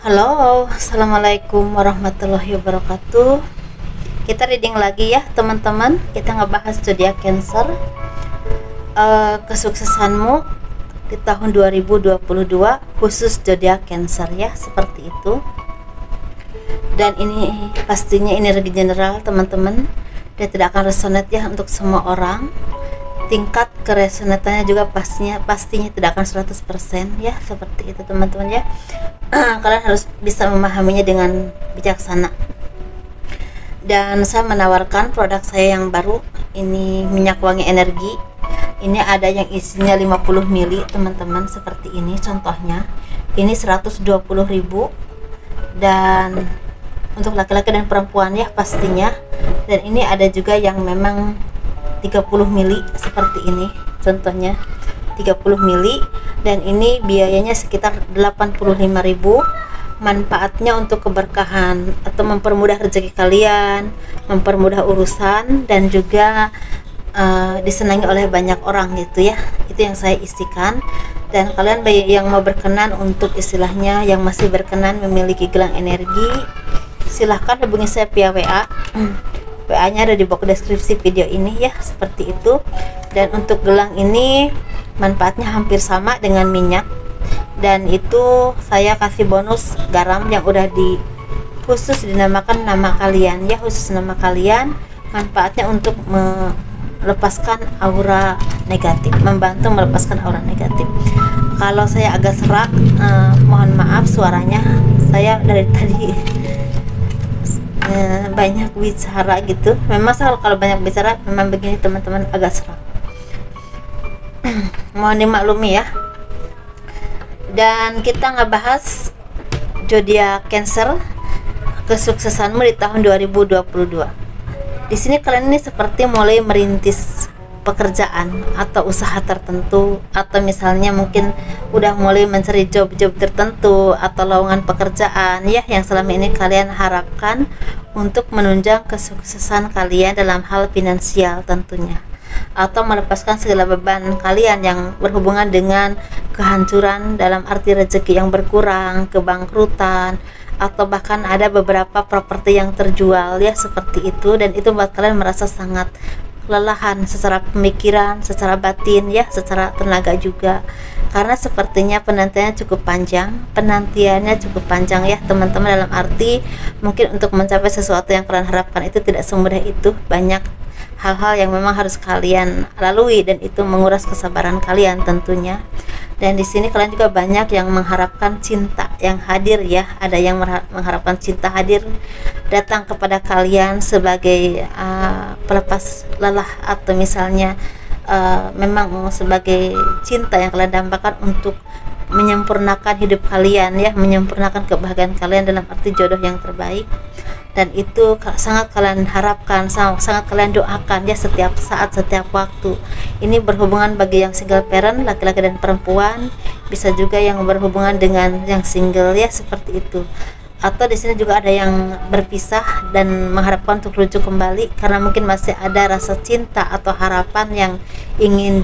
Halo, assalamualaikum warahmatullahi wabarakatuh. Kita reading lagi ya teman-teman. Kita ngebahas zodiak Cancer. Kesuksesanmu di tahun 2022 khusus zodiak Cancer ya, seperti itu. Dan ini pastinya energi general teman-teman, dan tidak akan resonate ya untuk semua orang. Tingkat keresonatannya juga pastinya tidak akan 100% ya, seperti itu teman-teman ya. Kalian harus bisa memahaminya dengan bijaksana. Dan saya menawarkan produk saya yang baru, ini minyak wangi energi. Ini ada yang isinya 50 ml teman-teman, seperti ini contohnya. Ini 120.000, dan untuk laki-laki dan perempuan ya pastinya. Dan ini ada juga yang memang 30 ml seperti ini contohnya, 30 ml, dan ini biayanya sekitar 85.000. Manfaatnya untuk keberkahan atau mempermudah rezeki kalian, mempermudah urusan, dan juga disenangi oleh banyak orang gitu ya. Itu yang saya isikan. Dan kalian yang mau berkenan untuk istilahnya yang masih berkenan memiliki gelang energi, silahkan hubungi saya via WA. WA nya ada di box deskripsi video ini ya, seperti itu. Dan untuk gelang ini manfaatnya hampir sama dengan minyak, dan itu saya kasih bonus garam yang udah khusus dinamakan nama kalian ya, khusus nama kalian. Manfaatnya untuk melepaskan aura negatif, membantu melepaskan aura negatif. Kalau saya agak serak, mohon maaf suaranya, saya dari tadi banyak bicara gitu. Memang kalau banyak bicara memang begini teman-teman, agak serak. Mohon dimaklumi ya. Dan kita ngebahas zodiak Cancer, kesuksesanmu di tahun 2022. Di sini kalian ini seperti mulai merintis pekerjaan atau usaha tertentu, atau misalnya mungkin udah mulai mencari job-job tertentu atau lowongan pekerjaan ya, yang selama ini kalian harapkan untuk menunjang kesuksesan kalian dalam hal finansial tentunya, atau melepaskan segala beban kalian yang berhubungan dengan kehancuran dalam arti rezeki yang berkurang, kebangkrutan, atau bahkan ada beberapa properti yang terjual ya, seperti itu. Dan itu buat kalian merasa sangat kelelahan secara pemikiran, secara batin ya, secara tenaga juga, karena sepertinya penantiannya cukup panjang ya teman-teman, dalam arti mungkin untuk mencapai sesuatu yang kalian harapkan itu tidak semudah itu. Banyak hal-hal yang memang harus kalian lalui, dan itu menguras kesabaran kalian tentunya. Dan di sini kalian juga banyak yang mengharapkan cinta yang hadir ya, ada yang mengharapkan cinta hadir datang kepada kalian sebagai pelepas lelah, atau misalnya memang sebagai cinta yang kalian dambakan untuk menyempurnakan hidup kalian ya, menyempurnakan kebahagiaan kalian dalam arti jodoh yang terbaik. Dan itu sangat kalian harapkan, sangat kalian doakan ya, setiap saat, setiap waktu. Ini berhubungan bagi yang single parent, laki-laki dan perempuan, bisa juga yang berhubungan dengan yang single ya, seperti itu. Atau di sini juga ada yang berpisah dan mengharapkan untuk rujuk kembali karena mungkin masih ada rasa cinta atau harapan yang ingin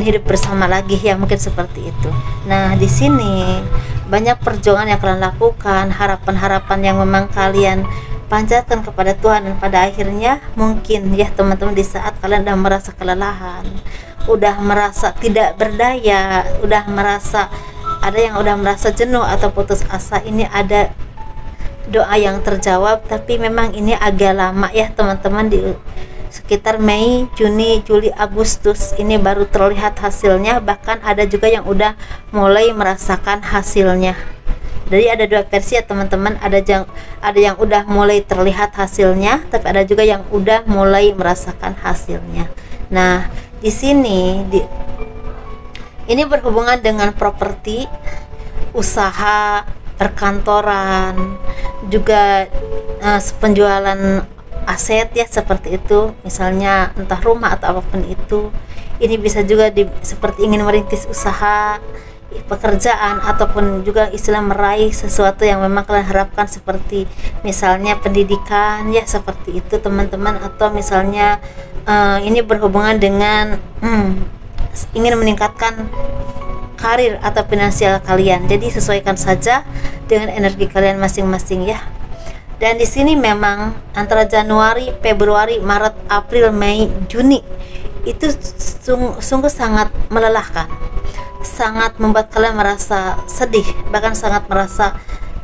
hidup bersama lagi ya, mungkin seperti itu. Nah, di sini banyak perjuangan yang kalian lakukan, harapan-harapan yang memang kalian panjatkan kepada Tuhan, dan pada akhirnya mungkin ya teman-teman, di saat kalian udah merasa kelelahan, udah merasa tidak berdaya, ada yang udah merasa jenuh atau putus asa, ini ada doa yang terjawab. Tapi memang ini agak lama ya teman-teman, di sekitar Mei, Juni, Juli, Agustus ini baru terlihat hasilnya. Bahkan ada juga yang udah mulai merasakan hasilnya. Jadi ada dua versi ya teman-teman, ada yang udah mulai terlihat hasilnya, tapi ada juga yang udah mulai merasakan hasilnya. Nah, di sini ini berhubungan dengan properti, usaha, perkantoran, juga penjualan aset ya, seperti itu. Misalnya entah rumah atau apapun itu. Ini bisa juga seperti ingin merintis usaha, pekerjaan, ataupun juga istilah meraih sesuatu yang memang kalian harapkan, seperti misalnya pendidikan ya, seperti itu teman-teman. Atau misalnya ini berhubungan dengan ingin meningkatkan karir atau finansial kalian. Jadi sesuaikan saja dengan energi kalian masing-masing ya. Dan di sini memang antara Januari, Februari, Maret, April, Mei, Juni itu sungguh sangat melelahkan, sangat membuat kalian merasa sedih, bahkan sangat merasa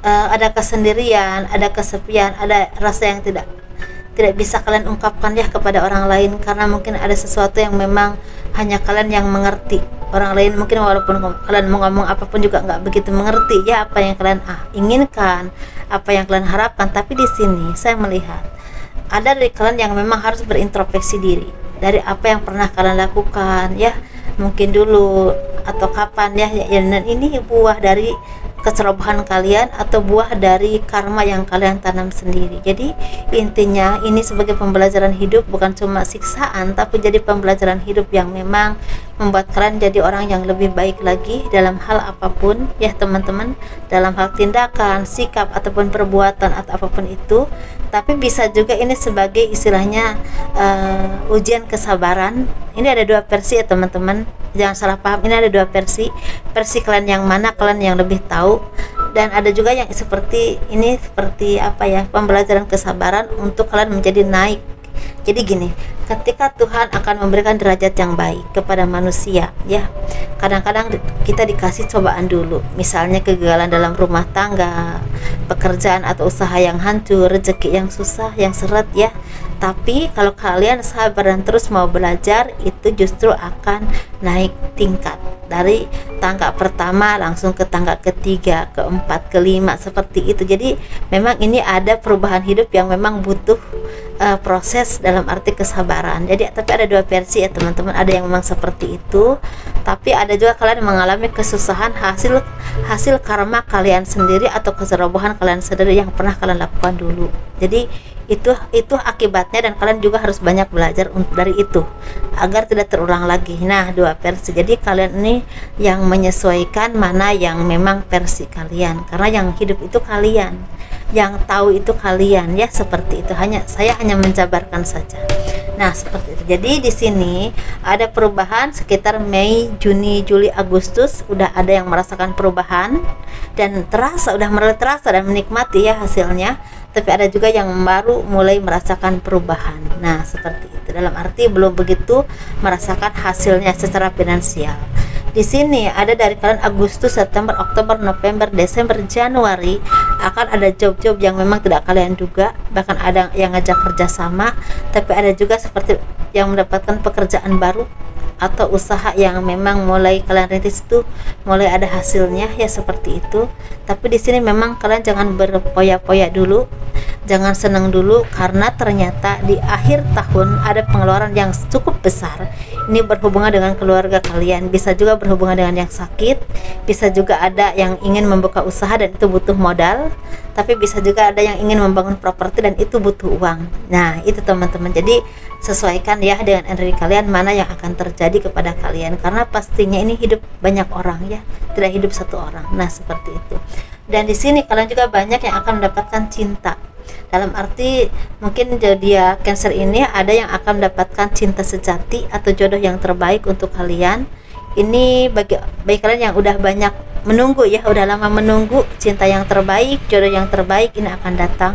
ada kesendirian, ada kesepian, ada rasa yang tidak bisa kalian ungkapkan ya kepada orang lain, karena mungkin ada sesuatu yang memang hanya kalian yang mengerti. Orang lain mungkin walaupun kalian mau ngomong apapun juga nggak begitu mengerti ya apa yang kalian inginkan, apa yang kalian harapkan. Tapi di sini saya melihat ada dari kalian yang memang harus berintrospeksi diri dari apa yang pernah kalian lakukan ya, mungkin dulu atau kapan ya, dan ini buah dari kecerobohan kalian atau buah dari karma yang kalian tanam sendiri. Jadi intinya ini sebagai pembelajaran hidup, bukan cuma siksaan, tapi jadi pembelajaran hidup yang memang membuat kalian jadi orang yang lebih baik lagi dalam hal apapun ya teman-teman, dalam hal tindakan, sikap ataupun perbuatan atau apapun itu. Tapi bisa juga ini sebagai istilahnya ujian kesabaran. Ini ada dua versi ya teman-teman, jangan salah paham, ini ada dua versi kalian yang mana kalian yang lebih tahu. Dan ada juga yang seperti ini, seperti apa ya, pembelajaran kesabaran untuk kalian menjadi naik. Jadi gini, ketika Tuhan akan memberikan derajat yang baik kepada manusia ya, kadang-kadang kita dikasih cobaan dulu, misalnya kegagalan dalam rumah tangga, pekerjaan atau usaha yang hancur, rezeki yang susah, yang seret ya. Tapi kalau kalian sabar dan terus mau belajar, itu justru akan naik tingkat dari tangga pertama langsung ke tangga ketiga, keempat, kelima, seperti itu. Jadi memang ini ada perubahan hidup yang memang butuh proses dalam arti kesabaran. Jadi tapi ada dua versi ya teman-teman, ada yang memang seperti itu, tapi ada juga kalian mengalami kesusahan hasil karma kalian sendiri atau kecerobohan kalian sendiri yang pernah kalian lakukan dulu. Jadi itu akibatnya, dan kalian juga harus banyak belajar dari itu agar tidak terulang lagi. Nah, dua versi. Jadi kalian ini yang menyesuaikan mana yang memang versi kalian, karena yang hidup itu kalian, yang tahu itu kalian ya, seperti itu. Saya hanya menjabarkan saja. Nah, seperti itu. Jadi di sini ada perubahan sekitar Mei, Juni, Juli, Agustus, udah ada yang merasakan perubahan dan udah mulai terasa dan menikmati ya hasilnya. Tapi ada juga yang baru mulai merasakan perubahan. Nah, seperti itu. Dalam arti belum begitu merasakan hasilnya secara finansial. Di sini ada dari kalian Agustus, September, Oktober, November, Desember, Januari akan ada job-job yang memang tidak kalian duga, bahkan ada yang ngajak kerjasama, tapi ada juga seperti yang mendapatkan pekerjaan baru atau usaha yang memang mulai kalian rintis itu mulai ada hasilnya ya, seperti itu. Tapi di sini memang kalian jangan berpoya-poya dulu, jangan senang dulu, karena ternyata di akhir tahun ada pengeluaran yang cukup besar. Ini berhubungan dengan keluarga kalian, bisa juga berhubungan dengan yang sakit, bisa juga ada yang ingin membuka usaha dan itu butuh modal, tapi bisa juga ada yang ingin membangun properti dan itu butuh uang. Nah, itu teman-teman. Jadi sesuaikan ya dengan energi kalian mana yang akan terjadi kepada kalian, karena pastinya ini hidup banyak orang ya, tidak hidup satu orang. Nah, seperti itu. Dan di sini kalian juga banyak yang akan mendapatkan cinta. Dalam arti mungkin zodiak Cancer ini ada yang akan mendapatkan cinta sejati atau jodoh yang terbaik untuk kalian. Ini bagi kalian yang udah banyak menunggu ya, udah lama menunggu cinta yang terbaik, jodoh yang terbaik ini akan datang.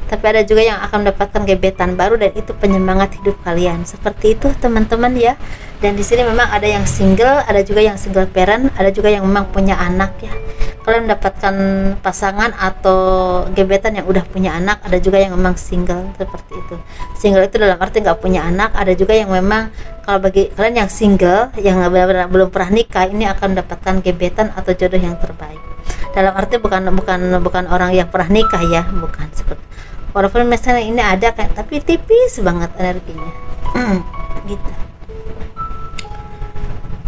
Tapi ada juga yang akan mendapatkan gebetan baru dan itu penyemangat hidup kalian. Seperti itu teman-teman ya. Dan di sini memang ada yang single, ada juga yang single parent, ada juga yang memang punya anak ya. Kalian mendapatkan pasangan atau gebetan yang udah punya anak, ada juga yang memang single, seperti itu. Single itu dalam arti nggak punya anak. Ada juga yang memang, kalau bagi kalian yang single yang benar-benar belum pernah nikah, ini akan mendapatkan gebetan atau jodoh yang terbaik. Dalam arti bukan orang yang pernah nikah ya, bukan, seperti. Walaupun misalnya ini ada kayak, tapi tipis banget energinya. Gitu.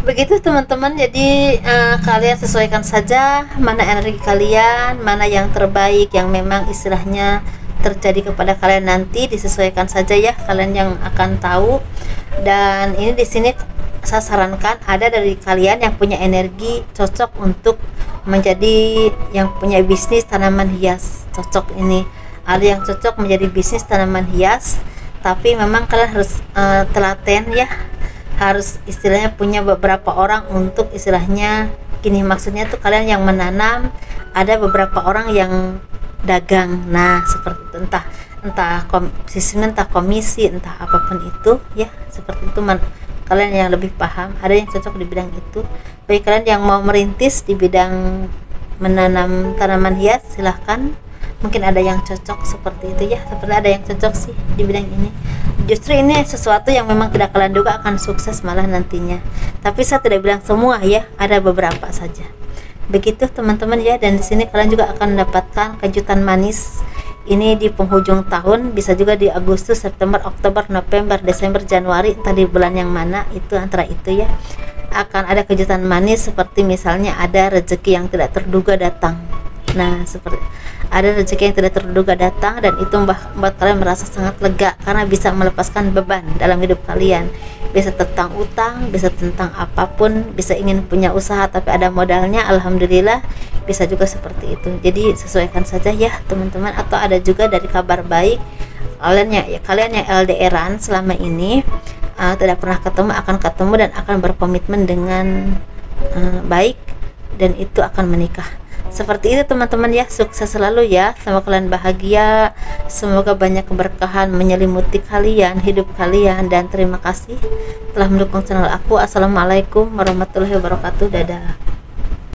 Begitu teman-teman. Jadi kalian sesuaikan saja mana energi kalian, mana yang terbaik, yang memang istilahnya terjadi kepada kalian nanti, disesuaikan saja ya, kalian yang akan tahu. Dan ini di sini saya sarankan ada dari kalian yang punya energi cocok untuk menjadi yang punya bisnis tanaman hias, cocok ini. Ada yang cocok menjadi bisnis tanaman hias, tapi memang kalian harus telaten ya, harus istilahnya punya beberapa orang untuk istilahnya gini, maksudnya tuh kalian yang menanam, ada beberapa orang yang dagang. Nah seperti itu, entah sistemnya, entah komisi, entah apapun itu ya, seperti itu. Kalian yang lebih paham, ada yang cocok di bidang itu. Bagi kalian yang mau merintis di bidang menanam tanaman hias, silahkan, mungkin ada yang cocok seperti itu ya, seperti ada yang cocok sih di bidang ini. Justru ini sesuatu yang memang tidak kalian duga akan sukses malah nantinya, tapi saya tidak bilang semua ya, ada beberapa saja. Begitu teman-teman ya, dan di sini kalian juga akan mendapatkan kejutan manis ini di penghujung tahun, bisa juga di Agustus, September, Oktober, November, Desember, Januari, entah di bulan yang mana, itu antara itu ya, akan ada kejutan manis. Seperti misalnya ada rezeki yang tidak terduga datang. Nah seperti ada rezeki yang tidak terduga datang, dan itu membuat kalian merasa sangat lega karena bisa melepaskan beban dalam hidup kalian. Bisa tentang utang, bisa tentang apapun, bisa ingin punya usaha tapi ada modalnya, alhamdulillah bisa juga seperti itu. Jadi sesuaikan saja ya teman-teman. Atau ada juga dari kabar baik, kalian yang LDRan selama ini tidak pernah ketemu, akan ketemu dan akan berkomitmen dengan baik, dan itu akan menikah. Seperti itu teman-teman ya, sukses selalu ya, semoga kalian bahagia, semoga banyak keberkahan menyelimuti kalian, hidup kalian, dan terima kasih telah mendukung channel aku. Assalamualaikum warahmatullahi wabarakatuh. Dadah.